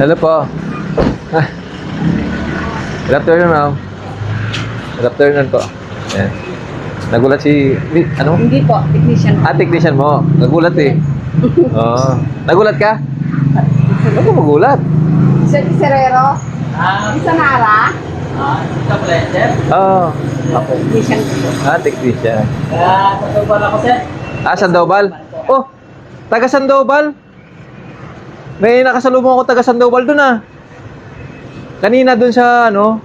Hello po. Ah. Good afternoon, ma'am. Good afternoon po. Ayan. Nagulat si... Ano? Hindi po, technician. Technician mo. Nagulat eh. Oo. Nagulat ka? Ano ko magulat? Sir Serrero? Isa Nara? Sa blender. Oo. Okay. Technician po. Technician. Tatawag ako, sir. Sandoval? Oh, taga Sandoval? May nakasalubong ako taga Sandoval dun ah. Kanina dun sa ano,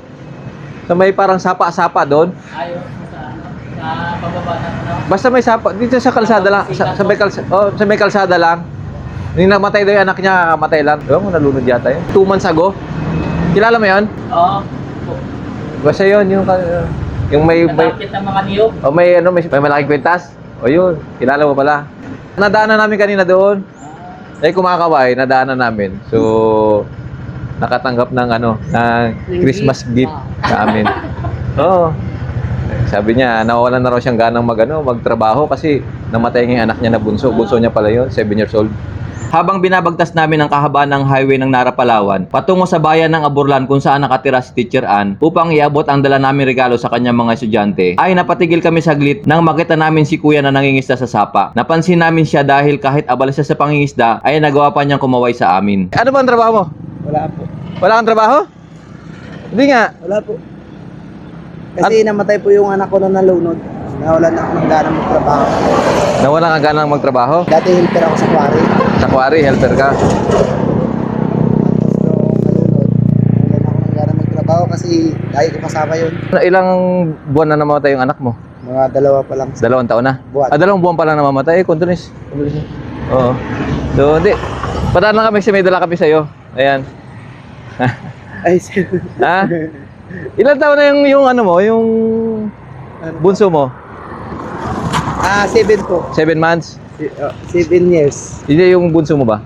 sa may parang sapa-sapa doon. Ayaw sa ano, sa pababa na ano. Basta may sapa, dito sa kalsada lang, sa may kalsada lang. Yung namatay daw yung anak niya, kamatay lang. Ewan ko, nalunod yata yun. 2 months ago. Kilala mo yun? Oo. Basta yun, yung may Malapit ng mga niyog. may malaking kwintas. O yun, kilala mo pala. Nadaanan namin kanina doon. Kumakaway, nadaanan namin. So, nakatanggap ng Christmas gift sa amin. Oo. Sabi niya, nawawalan na raw siyang ganang magtrabaho kasi namatay yung anak niya na bunso. Bunso niya pala yun, 7 years old. Habang binabagtas namin ang kahabaan ng highway ng Nara, Palawan, patungo sa bayan ng Aburlan kung saan nakatira si Teacher Ann upang iabot ang dala naming regalo sa kanyang mga estudyante, ay napatigil kami saglit nang makita namin si Kuya na nangingisda sa sapa. Napansin namin siya dahil kahit abala siya sa pangingisda, ay nagawa pa niyang kumaway sa amin. Ano ba ang trabaho mo? Wala po. Wala kang trabaho? Hindi nga. Wala po. Kasi namatay po yung anak ko na nalunod. Nawalan na ako ng gana magtrabaho. Nawala kang ganang magtrabaho? Dati helper ako sa quarry. Sa quarry, helper ka? Tapos nung nalunod, nawalan ako ng gana magtrabaho kasi lagi ko kasama yun. Ilang buwan na namamatay yung anak mo? Mga 2 pa lang. 2 taon na? Buwan. 2 buwan pa lang namamatay. Kontunis. Oo. So, hindi. Padaan lang kami kasi may dala kami sa'yo. Ayan. Ay, sir. Ha? Ilan taon na yung ano mo, yung bunso mo? 7 po. 7 months? 7 years. Hindi yung bunso mo ba?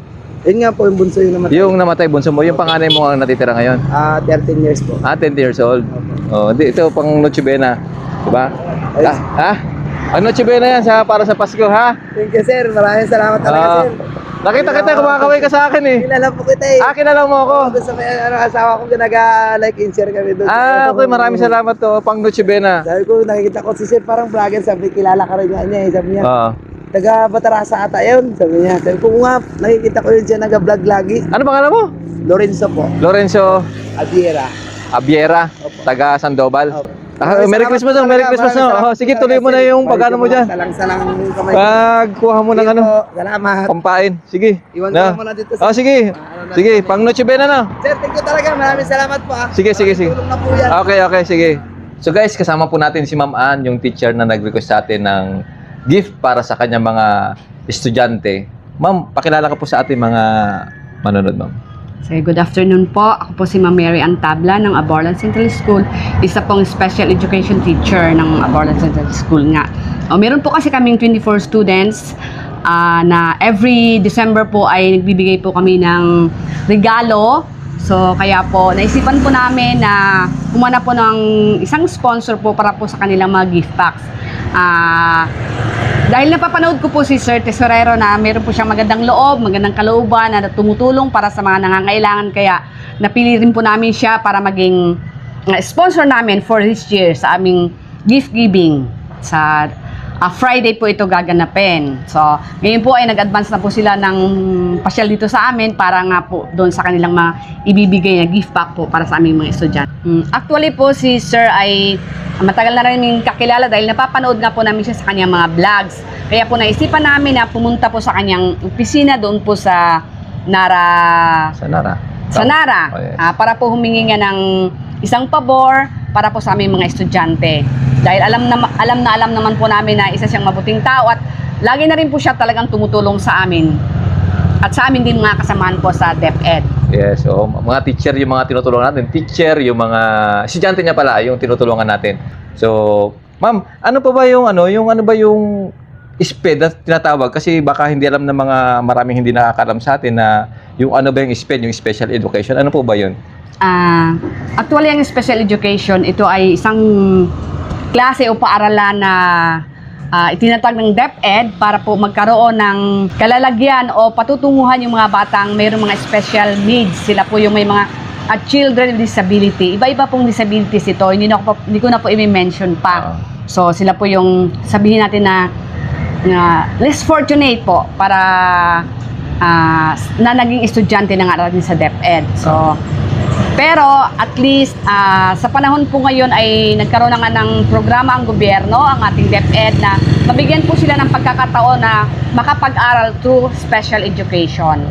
Yun nga po yung bunso yung namatay. Yung namatay bunso mo, yung panganay mo ang natitira ngayon? 13 years po. 10 years old. Oh, ito pang Noche Buena. Diba? Ay. Ha? Ang Noche Buena yan para sa Pasko, ha? Thank you, sir. Maraming salamat talaga, sir. Nakita kita, kumakaway ka sa akin eh. Kilala po kita eh. Kilala mo ako. Doon sa may asawa ko like and share kami doon. Okay, maraming salamat to. Pang Noche Buena. Sabi ko, nakikita ko si Sir, parang vlogger, sabi, kilala ka rin niya eh. Sabi niya, Oo. taga Batarasa ata yun. Sabi niya, sabi ko nga, nakikita ko yun siya nag-vlog lagi. Ano pangalan mo? Lorenzo po, Lorenzo Abiera. Abiera, taga Sandoval. Opo. Merry Christmas no, Merry Christmas no. Sige, tuloy mo na yung pag-ano mo dyan. Salang-salang kamay. Pagkuha mo ng Sige ano, po, salamat. pampain. Sige. Iwan ko lang muna dito sa... Sige. Sige, pang Noche Buena na. Sir, thank you talaga. Maraming salamat po ah. Sige. Tulong na po yan. Okay, sige. So guys, kasama po natin si Ma'am Ann, yung teacher na nag-request sa atin ng gift para sa kanyang mga estudyante. Ma'am, pakilala ka po sa ating mga manonood, ma'am. So, good afternoon po. Ako po si Ma'am Mary Ann Tabla ng Aborlan Central School. Isa pong special education teacher ng Aborlan Central School nga. Meron po kasi kaming 24 students na every December po ay nagbibigay po kami ng regalo. So, kaya po, naisipan po namin na humana po ng isang sponsor po para po sa kanilang mga gift packs. Dahil napapanood ko po si Sir Tesorero na meron po siyang magandang loob, magandang kalooban na tumutulong para sa mga nangangailangan. Kaya napili rin po namin siya para maging sponsor namin for this year sa aming gift giving. Sa Friday po ito gaganapin. So, ngayon po ay nag-advance na po sila ng pasyal dito sa amin para nga po doon sa kanilang mga ibibigay na gift pack po para sa aming mga estudyante. Actually po si Sir ay matagal na rin kakilala dahil napapanood nga po namin siya sa kanyang mga vlogs. Kaya po naisipan namin na pumunta po sa kanyang opisina doon po sa Nara. Sa Nara. Sa Nara. Oh, yes. Para po humingi nga ng isang pabor para po sa aming mga estudyante. Dahil alam naman po namin na isa siyang mabuting tao at lagi na rin po siya talagang tumutulong sa amin. At sa amin din mga kasamahan po sa DepEd. Yes, so mga teacher yung mga tinutulungan natin. Teacher yung mga estudyante niya pala yung tinutulungan natin. So, ma'am, ano pa ba yung yung SPED na tinatawag? Kasi baka hindi alam ng mga maraming hindi nakakaalam sa atin na yung ano ba yung SPED, yung special education. Ano po ba yun? Actually, ang special education, ito ay isang klase o paaralan na itinatag ng DepEd para po magkaroon ng kalalagyan o patutunguhan yung mga batang mayroong mga special needs. Sila po yung may mga children with disability. Iba-iba pong disabilities ito. Hindi ko na po i-mention pa. So, sila po yung sabihin natin na less fortunate po para na naging estudyante ng aral sa DepEd. So, pero at least sa panahon po ngayon ay nagkaroon na nga ng programa ang gobyerno, ang ating DepEd, na mabigyan po sila ng pagkakataon na makapag-aral through special education.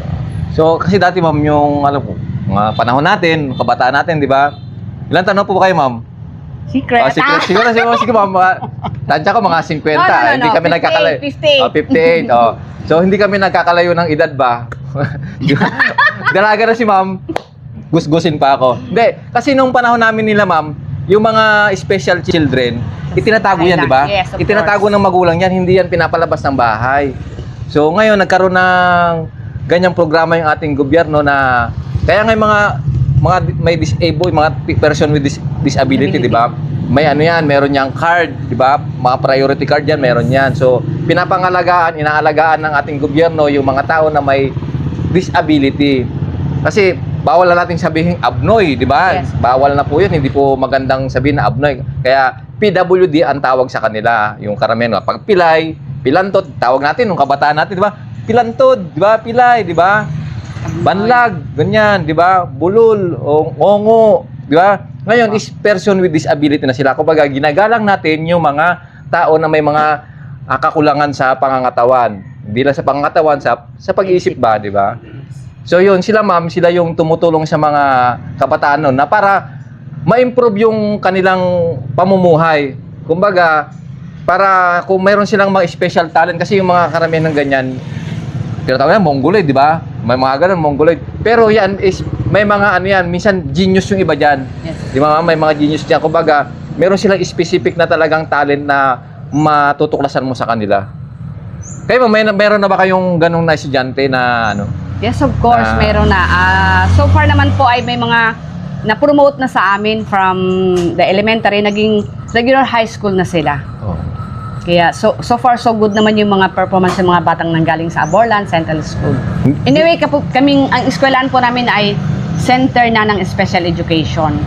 So, kasi dati ma'am, yung mga panahon natin, kabataan natin, di ba? Ilan taon po ba kayo, ma'am? Secret. Siguro ma'am, tansya ko mga 50. No. Hindi kami 58, nagkakalayo. 58. 58. Oh. So, hindi kami nagkakalayo ng edad ba? Dalaga na si ma'am, gusgusin pa ako. Hindi, kasi nung panahon namin nila, ma'am, yung mga special children, itinatago yan, di ba? Yes, of Itinatago ng magulang yan, hindi yan pinapalabas ng bahay. So, ngayon, nagkaroon ng ganyang programa yung ating gobyerno na, kaya nga yung mga may disabled, mga person with disability, di ba? May ano yan, meron niyang card, di ba? Mga priority card yan, meron yan. So, pinapangalagaan, inaalagaan ng ating gobyerno yung mga tao na may disability. Kasi, bawal na natin sabihin abnoy, di ba? Yes. Bawal na po yun, hindi po magandang sabihin na abnoy. Kaya, PWD ang tawag sa kanila. Yung karamihan, pag pilay, pilantod, tawag natin, nung kabataan natin, di ba? Pilantod, di ba? Pilay, di ba? Banlag, ganyan, di ba? Bulol, o ngongo, di ba? Ngayon, is person with disability na sila. Kumbaga, ginagalang natin yung mga tao na may mga kakulangan sa pangangatawan. Hindi lang sa pangangatawan, sa pag-iisip ba, di ba? So yun, sila ma'am, sila yung tumutulong sa mga kabataan nun na para ma-improve yung kanilang pamumuhay. Kumbaga, para kung mayroon silang mga special talent, kasi yung mga karamihan ng ganyan, tinatawag yan, mongoloid, di ba? May mga ganun, mongoloid. Pero yan is, may mga ano yan, minsan genius yung iba dyan. Yes. Di ba? May mga genius dyan. Kumbaga, meron silang specific na talagang talent na matutuklasan mo sa kanila. Kayo, meron na ba kayong ganung na estudyante na ano? Yes, of course, meron na. So far naman po ay may mga na-promote na sa amin from the elementary, naging regular high school na sila. Oh. Kaya so far so good naman yung mga performance ng mga batang nanggaling sa Aborlan Central School. Anyway, ang eskwelahan po namin ay center na ng special education.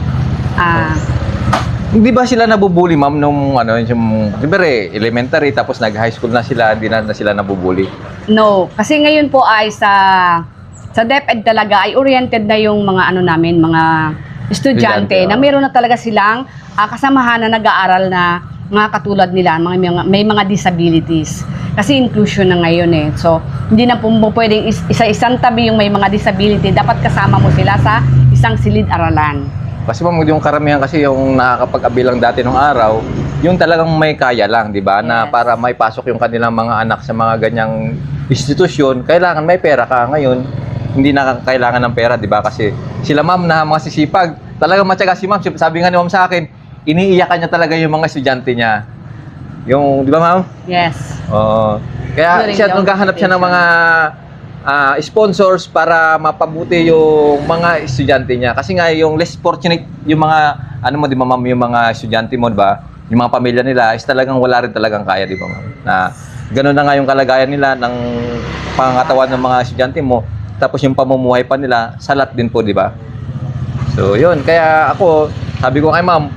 Hindi ba sila nabubuli, ma'am, nung ano, yung elementary, tapos nag-high school na sila, hindi na sila nabubuli? No, kasi ngayon po ay sa DepEd talaga ay oriented na yung mga ano namin, mga estudyante na meron na talaga silang kasamahan na nag-aaral na mga katulad nila, may mga disabilities. Kasi inclusion na ngayon eh. So, hindi na po pwedeng isa-isang tabi yung may mga disability. Dapat kasama mo sila sa isang silid-aralan. Kasi ma'am, yung karamihan kasi yung nakakapag-abilang dati nung araw, yung talagang may kaya lang, di ba? Na para may pasok yung kanilang mga anak sa mga ganyang institusyon, kailangan may pera ka. Ngayon, hindi na kailangan ng pera, di ba? Kasi sila ma'am na mga sisipag, talagang matyaga si ma'am. Sabi nga ni ma'am sa akin, iniiyakan niya talaga yung mga estudyante niya. Yung, di ba ma'am? Yes. Oo. Kaya siya naghahanap siya ng mga sponsors para mapabuti yung mga estudyante niya. Kasi nga yung less fortunate, yung mga, ano mo, di ba ma'am, yung mga estudyante mo, di ba? Yung mga pamilya nila is talagang wala rin talagang kaya, di ba ma'am? Na gano'n na nga yung kalagayan nila ng pangangatawan ng mga estudyante mo. Tapos yung pamumuhay pa nila, salat din po, di ba? So, yun. Kaya ako, sabi ko kay ma'am,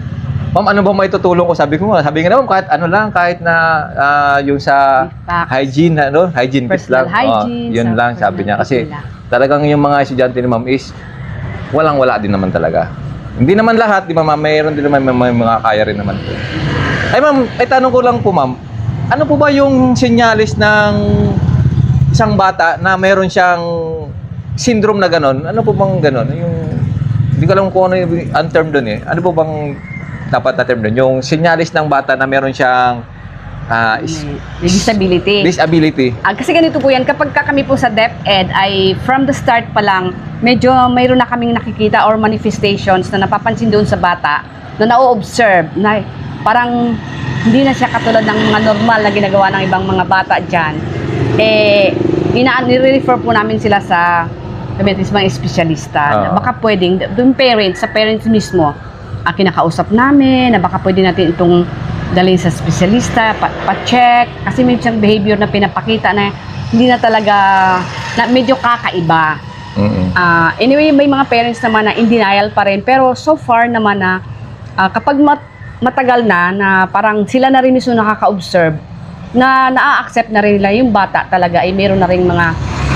ano ba may tutulong ko? Sabi nga naman, kahit ano lang, kahit na yung sa hygiene, ano? Hygiene kits lang. Hygiene, yun lang, sabi niya. Kasi talagang yung mga estudyante ni ma'am is walang-wala din naman talaga. Hindi naman lahat, di ba ma'am? Mayroon din naman, may mga kaya rin naman po. Ay ma'am, tanong ko lang po ma'am, ano po ba yung senyalis ng isang bata na mayroon siyang syndrome na gano'n? Ano po bang gano'n? Hindi ko alam kung ano yung term doon eh. Ano po bang dapat na term doon? Yung senyalis ng bata na meron siyang may disability. Kasi ganito po yan, kapag kami po sa DepEd ay from the start pa lang, medyo mayroon na kaming nakikita or manifestations na napapansin doon sa bata na na-observe na parang hindi na siya katulad ng mga normal na ginagawa ng ibang mga bata dyan. Nire-refer po namin sila sa mga espesyalista na baka pwedeng, sa parents mismo, kinakausap namin na baka pwede natin itong dalhin sa espesyalista, pa-check, kasi may siyang behavior na pinapakita na hindi na talaga, na medyo kakaiba. Anyway, may mga parents naman na in denial pa rin, pero so far naman na kapag matagal na parang sila na rin mismo nakaka-observe, na naa-accept na rin nila yung bata talaga ay meron na rin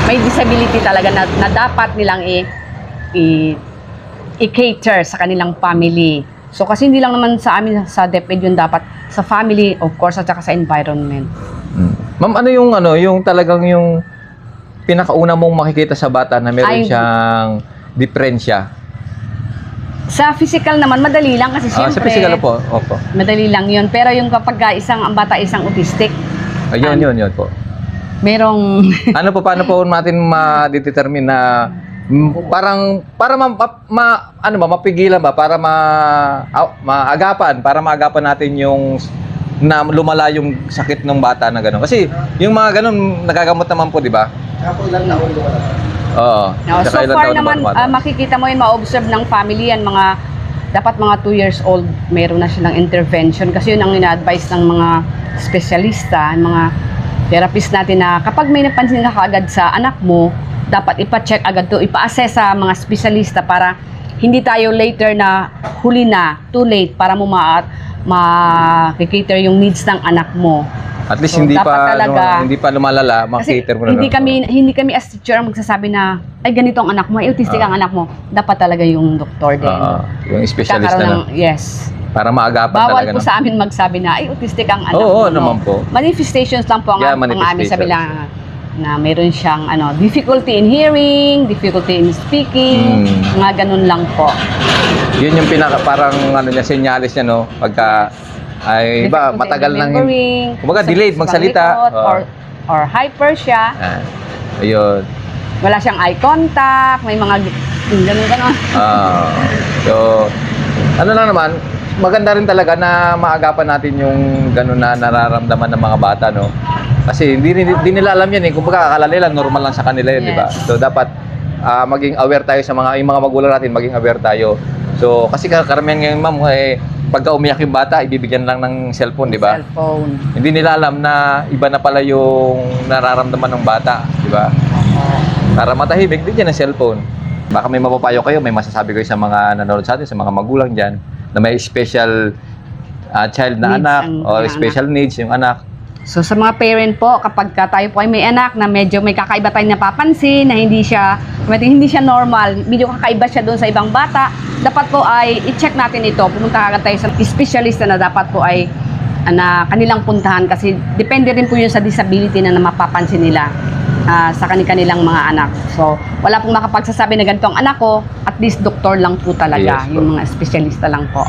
may disability talaga na dapat nilang i-cater sa kanilang family. So kasi hindi lang naman sa amin sa DepEd yun, dapat sa family, of course, at saka sa environment. Ma'am, yung talagang yung pinakauna mong makikita sa bata na meron siyang diferensya? Sa physical naman, madali lang kasi siyempre. Sa physical po, opo. Madali lang yun. Pero yung kapag ang bata isang autistic, Yun po. merong Paano po natin ma-determine na mapigilan ba para maagapan natin yung na lumala yung sakit ng bata na gano'n. Kasi yung mga gano'n nagagamot naman po, di ba? Ako ilang taon wala. Oo. No, so Tsaka ilang far taon naman, lumala. makikita mo yun, ma-observe ng family yan, dapat mga 2 years old, meron na silang intervention. Kasi yun ang ina-advise ng mga espesyalista, mga therapist natin na kapag may napansin ka kaagad sa anak mo, dapat ipa-check agad to, ipa-assess sa mga espesyalista para hindi tayo later na huli na, too late, para mo ma-cater yung needs ng anak mo. At least So, hindi dapat talaga- pa lumalala, Kasi makikater mo na lang. hindi kami as teacher ang magsasabi na ay ganito ang anak mo, ay autistic ang anak mo. Dapat talaga yung doktor din. Yung specialist Kakaroon na. yes. Para maagapan Bawal talaga. po sa amin magsabi na ay autistic ang anak Oo, mo. naman po. Manifestations lang po ang Yeah, amin manifestations. sabi lang na meron siyang difficulty in hearing, difficulty in speaking, mga ganun lang po. Yun yung parang senyales niya, no? Pagka iba Difficulty matagal in nang remembering, kumbaga delayed sa magsalita. likod, or hyper siya. Ayun. Wala siyang eye contact, may mga ganun. So, lang naman, maganda rin talaga na maagapan natin yung gano'n na nararamdaman ng mga bata, no? Kasi hindi nila alam yan, kumbaga akala nila normal lang sa kanila yun, di ba? Yes. So, dapat maging aware tayo sa yung mga magulang natin, maging aware tayo. So, kasi karamihan ngayon, ma'am, pagka umiyak yung bata, ibibigyan lang ng cellphone, di ba? Cellphone. Hindi nila alam na iba na pala yung nararamdaman ng bata, di ba? Para matahimik, bigyan ng cellphone. Baka may mapapayo kayo, may masasabi kayo sa mga nanonood sa atin, sa mga magulang dyan, na may special child na Needs anak ang or mga special needs yung anak. So sa mga parent po, kapag tayo po ay may anak na medyo may kakaiba tayong napapansin, na hindi siya normal, medyo kakaiba siya doon sa ibang bata, dapat po ay i-check natin ito. Pumunta agad tayo sa specialist na dapat po ay na kanilang puntahan kasi depende rin po yun sa disability na mapapansin nila sa kanilang mga anak. So, wala pong makapagsasabi na ganito ang anak ko, at least doktor lang po talaga, Yes, po. yung mga espesyalista lang po.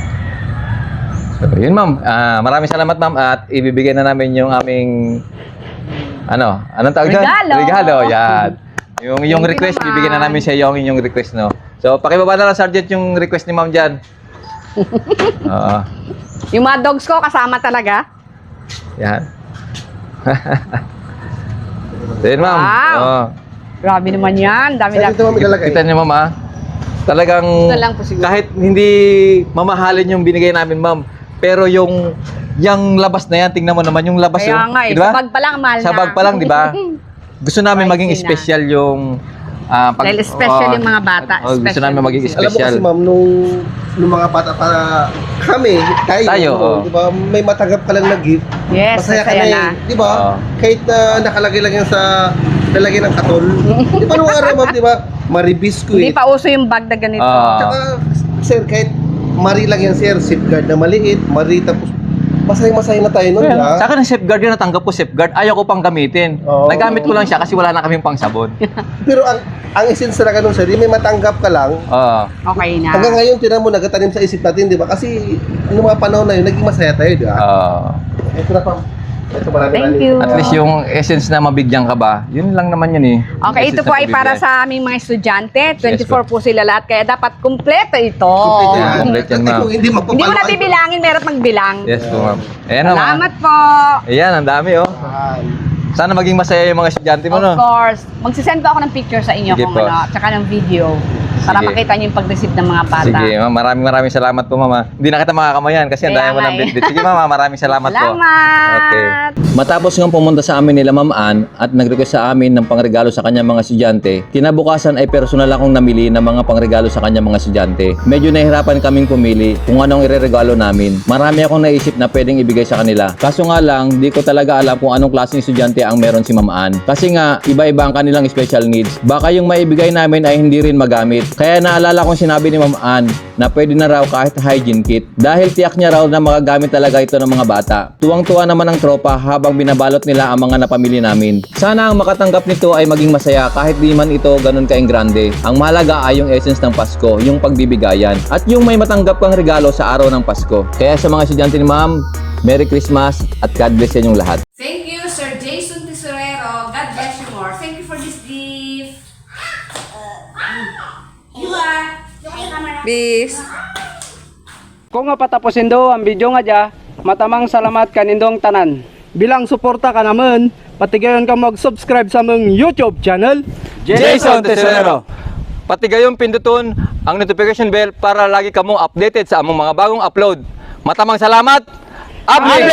So, yun ma'am, maraming salamat ma'am at ibibigay na namin yung aming anong tawag dyan? Regalo. Yan. Yung Thank you request, naman. bibigyan na namin sa yung inyong request, no? So, pakibaba na lang, Sergeant, yung request ni ma'am dyan. Yung mga dogs ko kasama talaga. Yan. So, yun ma'am. Wow. Grabe naman yan. Dami Saan ito ma'am ilalagay? Kita niyo ma'am, talagang Ito lang po siguro. kahit hindi mamahalin yung binigay namin ma'am, pero yung labas na yan, tingnan mo naman yung labas Kaya yung, nga eh, di ba? sa bag pa lang, mahal na. Sa bag pa lang, di ba? Gusto namin maging Pricey na. special yung Dahil special yung mga bata, gusto special. namin maging Alam mo special. kasi ma'am, nung mga bata para tayo, oo. di ba, may matanggap ka lang na gift. Yes, Masaya ka masaya na na. eh. Di ba? Oo. Kahit na nakalagay lang yan sa lalagay ng katol. Di ba nung araw ma'am, di ba? Marie Hindi Biscuit. pa uso yung bag na ganito. Tsaka, sir, kahit Marie lang yan, sir. Safeguard na maliit. Marie tapos masaya na tayo nun, di ba? Sa akin, ang safeguard yun, natanggap ko safeguard. Ayaw ko pang gamitin. Oo. Nagamit ko lang siya kasi wala na kaming pang sabon. Pero ang essence talaga nun, sir, yung may matanggap ka lang. Oo. Okay na. Hanggang ngayon, tinan mo, nagatanim sa isip natin, di ba? Kasi, noong mga panahon na yun, naging masaya tayo, di ba? Oo. Ito na pa. Ito, Thank you. At least yung essence na mabigyan ka ba, yun lang naman yun eh. Okay, ito Essence po na ay para pabigyan. sa aming mga estudyante. 24 Yes, po sila lahat, kaya dapat kumpleto ito. Complete yan, ma'am. Kung hindi magpapalo. Hindi mo na bibilangin, meron magbilang. Yes po, ma'am. Ayan o, ma'am. Salamat po. Ayan, ang dami oh. Sana maging masaya yung mga estudyante mo, no? Of course. Magsisend po ako ng picture sa inyo Sige kung po. tsaka ng video. para Sige. makita niyo yung pag-receive ng mga bata. Sige, ma'am. Maraming salamat po, mama. Hindi na kita makakamayan kasi ang Kaya daya mo nga ng eh. bit. Sige, mama. Maraming salamat po. Salamat! Okay. Matapos nga pumunta sa amin nila Ma'am Ann at nag-request sa amin ng pangregalo sa kanyang mga estudyante, kinabukasan ay personal akong namili ng mga pangregalo sa kanyang mga estudyante. Medyo nahihirapan kaming pumili kung anong ireregalo namin. Marami akong naisip na pwedeng ibigay sa kanila. Kaso nga lang, di ko talaga alam kung anong klaseng estudyante ang meron si Ma'am Ann. Kasi nga, iba-iba ang kanilang special needs. Baka yung maibigay namin ay hindi rin magamit. Kaya naalala kong sinabi ni Ma'am Ann na pwede na raw kahit hygiene kit. Dahil tiyak niya raw na magagamit talaga ito ng mga bata. Tuwang-tuwa naman ang tropa habang binabalot nila ang mga napamili namin. Sana ang makatanggap nito ay maging masaya kahit di man ito ganun kaing grande. Ang mahalaga ay yung essence ng Pasko, yung pagbibigayan. At yung may matanggap kang regalo sa araw ng Pasko. Kaya sa mga estudyante ni Ma'am, Merry Christmas at God bless sa inyong lahat. Thank you, Sir Jason Tesorero. God bless you more. Thank you for this gift. Peace. Kung nga patapusin do ang video nga dya, matamang salamat kanindong tanan. Bilang suporta ka naman, patigayon ka mag-subscribe sa mong YouTube channel, Jason Tesorero. Pati gayong pinduton ang notification bell para lagi kamong updated sa among mga bagong upload. Matamang salamat. Ablig!